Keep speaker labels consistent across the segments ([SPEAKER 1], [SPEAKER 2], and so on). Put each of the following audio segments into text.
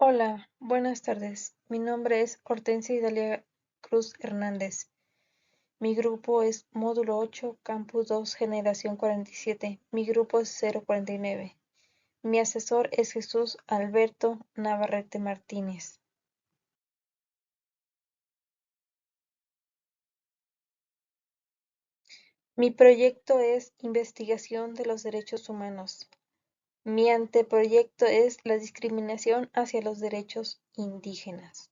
[SPEAKER 1] Hola, buenas tardes. Mi nombre es Hortensia Idalia Cruz Hernández. Mi grupo es Módulo 8, Campus 2, Generación 47. Mi grupo es 049. Mi asesor es Jesús Alberto Navarrete Martínez. Mi proyecto es Investigación de los Derechos Humanos. Mi anteproyecto es la discriminación hacia los derechos indígenas.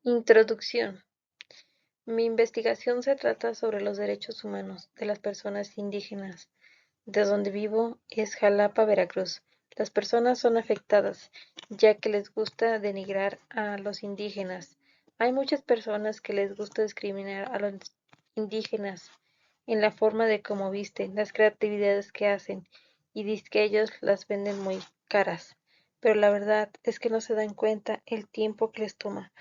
[SPEAKER 1] Introducción. Mi investigación se trata sobre los derechos humanos de las personas indígenas. De donde vivo es Jalapa, Veracruz. Las personas son afectadas, ya que les gusta denigrar a los indígenas. Hay muchas personas que les gusta discriminar a los indígenas en la forma de cómo visten, las creatividades que hacen, y dicen que ellos las venden muy caras. Pero la verdad es que no se dan cuenta el tiempo que les toma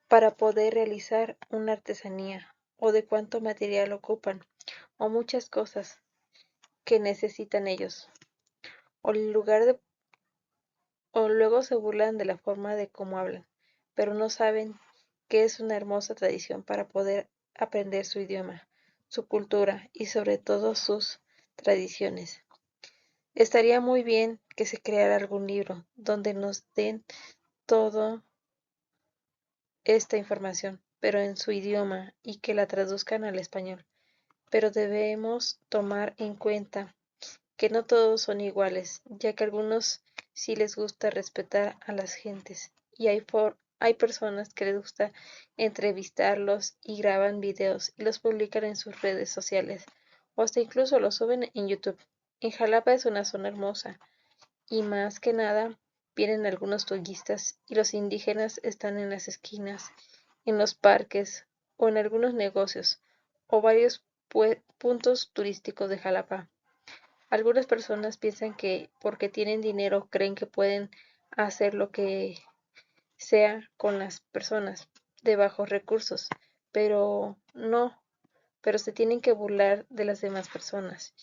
[SPEAKER 1] para poder realizar una artesanía, o de cuánto material ocupan, o muchas cosas que necesitan ellos. O, o luego se burlan de la forma de cómo hablan, pero no saben que es una hermosa tradición para poder aprender su idioma, su cultura y sobre todo sus tradiciones. Estaría muy bien que se creara algún libro donde nos den toda esta información, pero en su idioma y que la traduzcan al español. Pero debemos tomar en cuenta que no todos son iguales, ya que a algunos sí les gusta respetar a las gentes, y hay personas que les gusta entrevistarlos y graban videos y los publican en sus redes sociales, o hasta incluso los suben en YouTube. En Jalapa es una zona hermosa, y más que nada vienen algunos turistas y los indígenas están en las esquinas, en los parques o en algunos negocios o varios puntos turísticos de Jalapa. Algunas personas piensan que porque tienen dinero creen que pueden hacer lo que sea con las personas de bajos recursos, pero no, pero se tienen que burlar de las demás personas.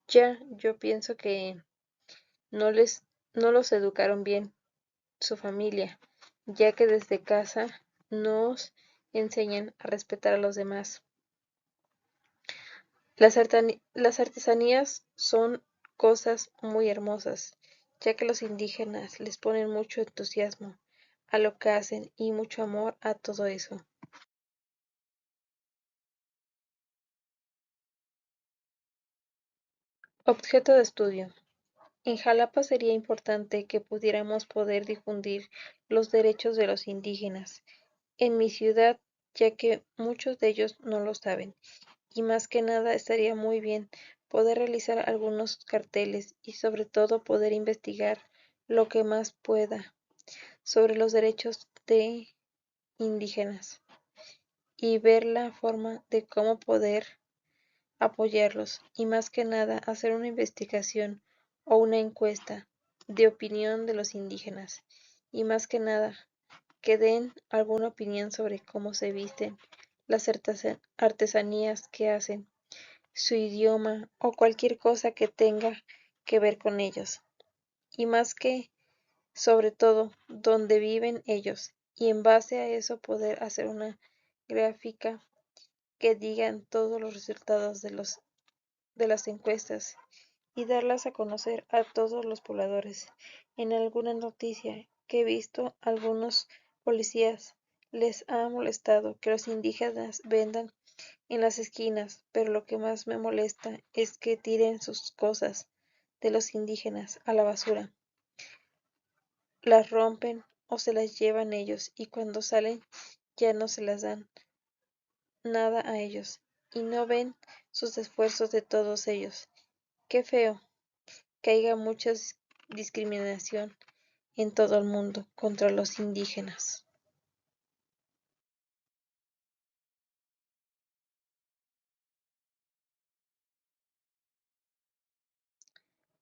[SPEAKER 1] Ya, yo pienso que no les, no los educaron bien su familia, ya que desde casa nos enseñan a respetar a los demás. Las artesanías son cosas muy hermosas, ya que los indígenas les ponen mucho entusiasmo a lo que hacen y mucho amor a todo eso. Objeto de estudio. En Jalapa sería importante que pudiéramos poder difundir los derechos de los indígenas en mi ciudad, ya que muchos de ellos no lo saben. Y más que nada estaría muy bien poder realizar algunos carteles y sobre todo poder investigar lo que más pueda sobre los derechos de indígenas y ver la forma de cómo poder apoyarlos y más que nada hacer una investigación o una encuesta de opinión de los indígenas y más que nada que den alguna opinión sobre cómo se visten, las artesanías que hacen, su idioma o cualquier cosa que tenga que ver con ellos. Y más que, sobre todo, dónde viven ellos. Y en base a eso poder hacer una gráfica que digan todos los resultados de las encuestas y darlas a conocer a todos los pobladores. En alguna noticia que he visto, algunos policías les ha molestado que los indígenas vendan en las esquinas, pero lo que más me molesta es que tiren sus cosas de los indígenas a la basura, las rompen o se las llevan ellos y cuando salen ya no se las dan nada a ellos y no ven sus esfuerzos de todos ellos. Qué feo que haya mucha discriminación en todo el mundo contra los indígenas.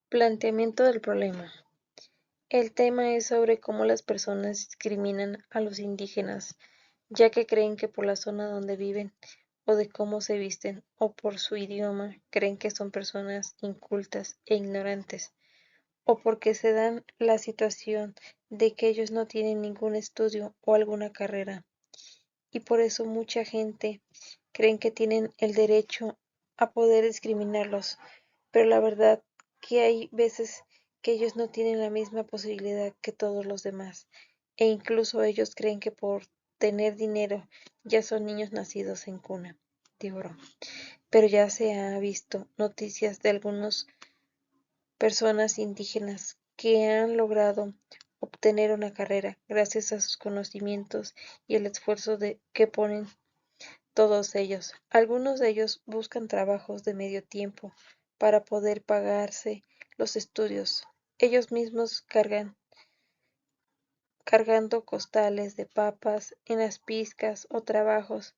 [SPEAKER 1] Planteamiento del problema. El tema es sobre cómo las personas discriminan a los indígenas, ya que creen que por la zona donde viven o de cómo se visten, o por su idioma, creen que son personas incultas e ignorantes, o porque se dan la situación de que ellos no tienen ningún estudio o alguna carrera, y por eso mucha gente creen que tienen el derecho a poder discriminarlos, pero la verdad que hay veces que ellos no tienen la misma posibilidad que todos los demás, e incluso ellos creen que por tener dinero ya son niños nacidos en cuna de oro. Pero ya se ha visto noticias de algunas personas indígenas que han logrado obtener una carrera gracias a sus conocimientos y el esfuerzo que ponen todos ellos. Algunos de ellos buscan trabajos de medio tiempo para poder pagarse los estudios. Ellos mismos cargando costales de papas en las pizcas o trabajos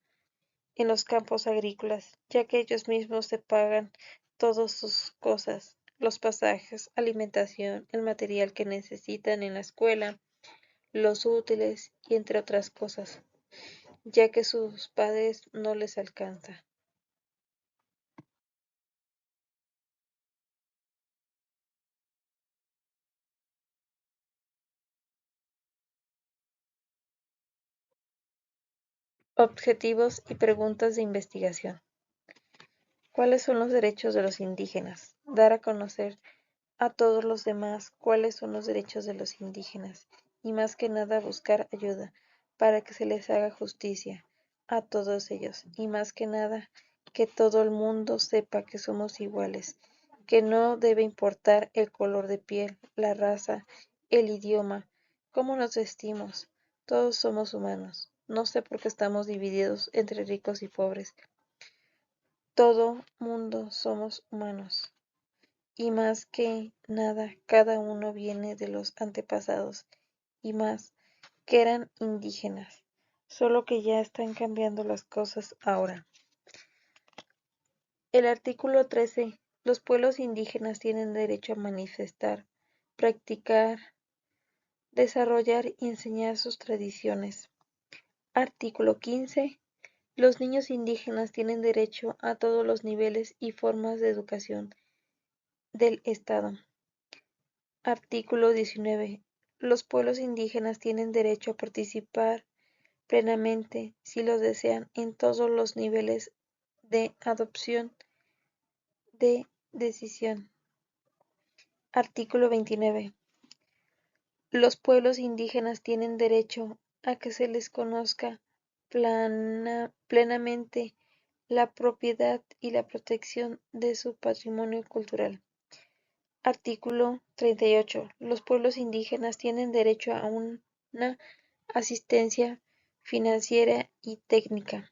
[SPEAKER 1] en los campos agrícolas, ya que ellos mismos se pagan todas sus cosas, los pasajes, alimentación, el material que necesitan en la escuela, los útiles y entre otras cosas, ya que sus padres no les alcanza. Objetivos y preguntas de investigación. ¿Cuáles son los derechos de los indígenas? Dar a conocer a todos los demás cuáles son los derechos de los indígenas y más que nada buscar ayuda para que se les haga justicia a todos ellos y más que nada que todo el mundo sepa que somos iguales, que no debe importar el color de piel, la raza, el idioma, cómo nos vestimos, todos somos humanos. No sé por qué estamos divididos entre ricos y pobres. Todo mundo somos humanos. Y más que nada, cada uno viene de los antepasados, y más, que eran indígenas, solo que ya están cambiando las cosas ahora. El artículo 13. Los pueblos indígenas tienen derecho a manifestar, practicar, desarrollar y enseñar sus tradiciones. Artículo 15. Los niños indígenas tienen derecho a todos los niveles y formas de educación del Estado. Artículo 19. Los pueblos indígenas tienen derecho a participar plenamente, si lo desean, en todos los niveles de adopción de decisión. Artículo 29. Los pueblos indígenas tienen derecho a que se les conozca plenamente la propiedad y la protección de su patrimonio cultural. Artículo 38. Los pueblos indígenas tienen derecho a una asistencia financiera y técnica.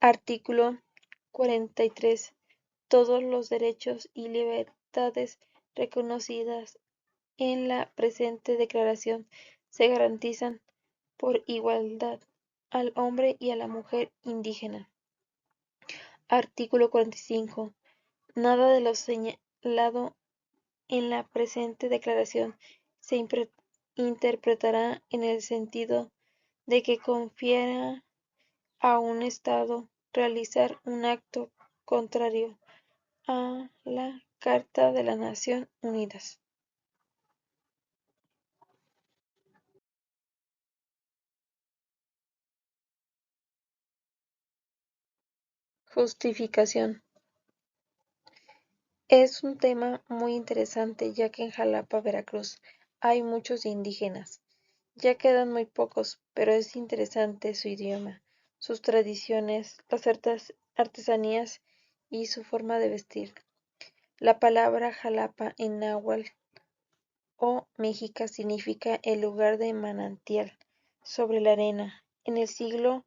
[SPEAKER 1] Artículo 43. Todos los derechos y libertades reconocidas en la presente declaración se garantizan por igualdad al hombre y a la mujer indígena. Artículo 45. Nada de lo señalado en la presente declaración se interpretará en el sentido de que confiera a un Estado realizar un acto contrario a la Carta de las Naciones Unidas. Justificación. Es un tema muy interesante ya que en Jalapa, Veracruz, hay muchos indígenas. Ya quedan muy pocos, pero es interesante su idioma, sus tradiciones, las artesanías y su forma de vestir. La palabra Jalapa en náhuatl o mexica significa el lugar de manantial sobre la arena. En el siglo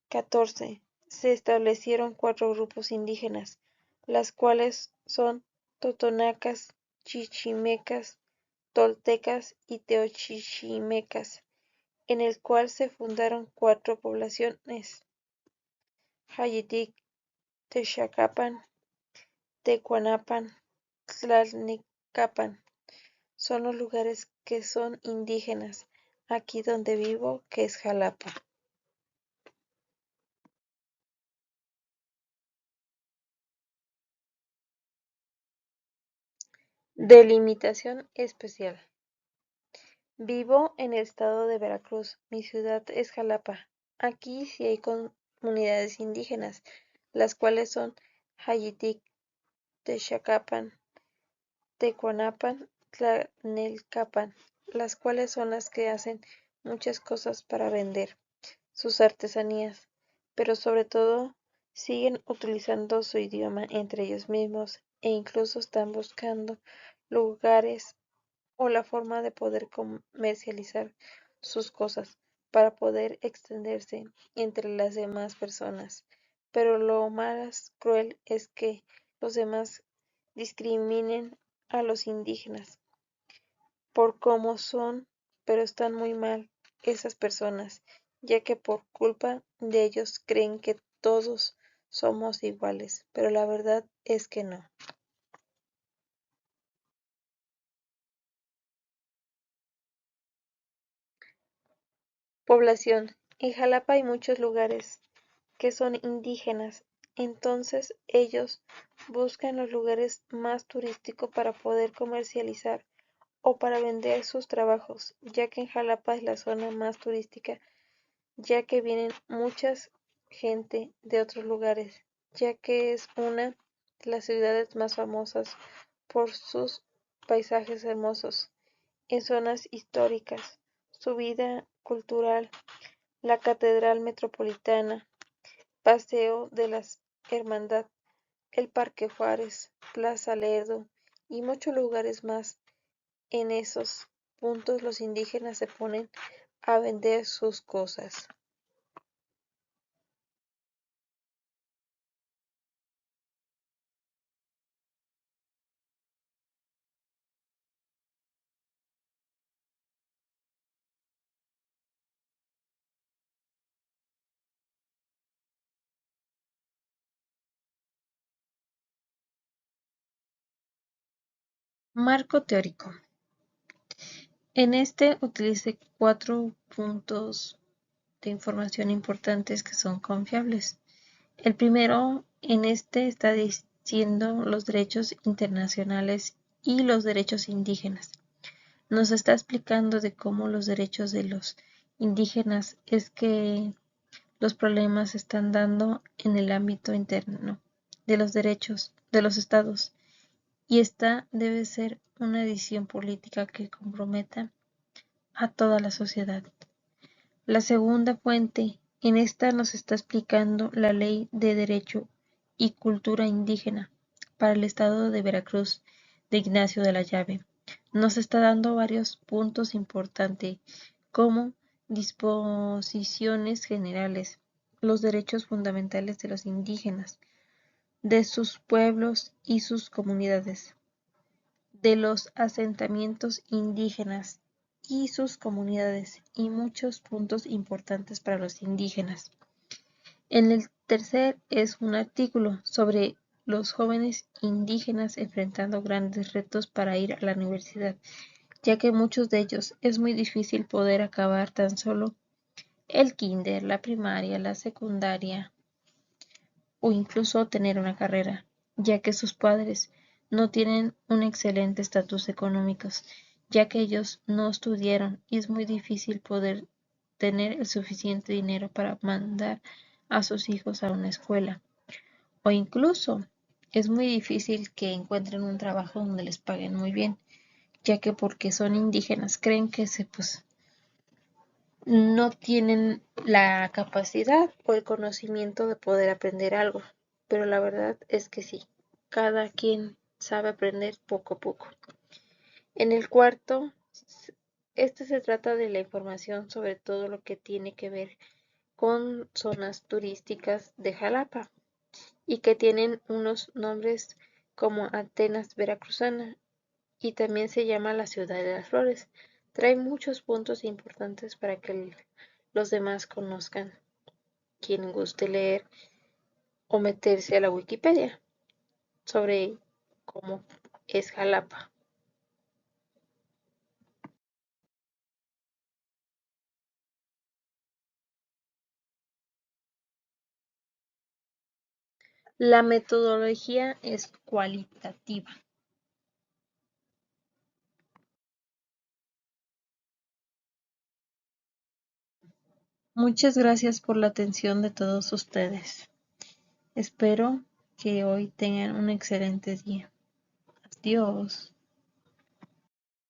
[SPEAKER 1] XIV se establecieron 4 grupos indígenas, las cuales son totonacas, chichimecas, toltecas y teochichimecas, en el cual se fundaron 4 poblaciones: Jayitic, Texacapan, Tecuanapan, Tlalnecapan. Son los lugares que son indígenas. Aquí donde vivo, que es Jalapa. Delimitación especial. Vivo en el estado de Veracruz. Mi ciudad es Jalapa. Aquí sí hay comunidades indígenas, las cuales son Jayitic, Texacapan, Tecuanapan, Tlanelcapan, las cuales son las que hacen muchas cosas para vender sus artesanías, pero sobre todo siguen utilizando su idioma entre ellos mismos e incluso están buscando lugares o la forma de poder comercializar sus cosas para poder extenderse entre las demás personas. Pero lo más cruel es que los demás discriminen a los indígenas por cómo son, pero están muy mal esas personas, ya que por culpa de ellos creen que todos somos iguales, pero la verdad es que no. Población. En Jalapa hay muchos lugares que son indígenas, entonces ellos buscan los lugares más turísticos para poder comercializar o para vender sus trabajos, ya que en Jalapa es la zona más turística, ya que vienen muchas gente de otros lugares, ya que es una de las ciudades más famosas por sus paisajes hermosos, en zonas históricas, su vida cultural, la Catedral Metropolitana, Paseo de la Hermandad, el Parque Juárez, Plaza Lerdo y muchos lugares más. En esos puntos los indígenas se ponen a vender sus cosas. Marco teórico. En este utilicé 4 puntos de información importantes que son confiables. El primero en este está diciendo los derechos internacionales y los derechos indígenas. Nos está explicando de cómo los derechos de los indígenas es que los problemas se están dando en el ámbito interno de los derechos de los estados y esta debe ser una decisión política que comprometa a toda la sociedad. La segunda fuente, en esta nos está explicando la Ley de Derecho y Cultura Indígena para el Estado de Veracruz de Ignacio de la Llave. Nos está dando varios puntos importantes como disposiciones generales, los derechos fundamentales de los indígenas, de sus pueblos y sus comunidades, de los asentamientos indígenas y sus comunidades y muchos puntos importantes para los indígenas. En el tercer es un artículo sobre los jóvenes indígenas enfrentando grandes retos para ir a la universidad, ya que muchos de ellos es muy difícil poder acabar tan solo el kinder, la primaria, la secundaria o incluso tener una carrera, ya que sus padres no tienen un excelente estatus económico, ya que ellos no estudiaron y es muy difícil poder tener el suficiente dinero para mandar a sus hijos a una escuela. O incluso es muy difícil que encuentren un trabajo donde les paguen muy bien, ya que porque son indígenas creen que no tienen la capacidad o el conocimiento de poder aprender algo, pero la verdad es que sí, cada quien sabe aprender poco a poco. En el cuarto, este se trata de la información sobre todo lo que tiene que ver con zonas turísticas de Jalapa y que tienen unos nombres como Atenas Veracruzana y también se llama la Ciudad de las Flores. Trae muchos puntos importantes para que los demás conozcan, quien guste leer o meterse a la Wikipedia sobre cómo es Jalapa. La metodología es cualitativa. Muchas gracias por la atención de todos ustedes. Espero que hoy tengan un excelente día. Adiós.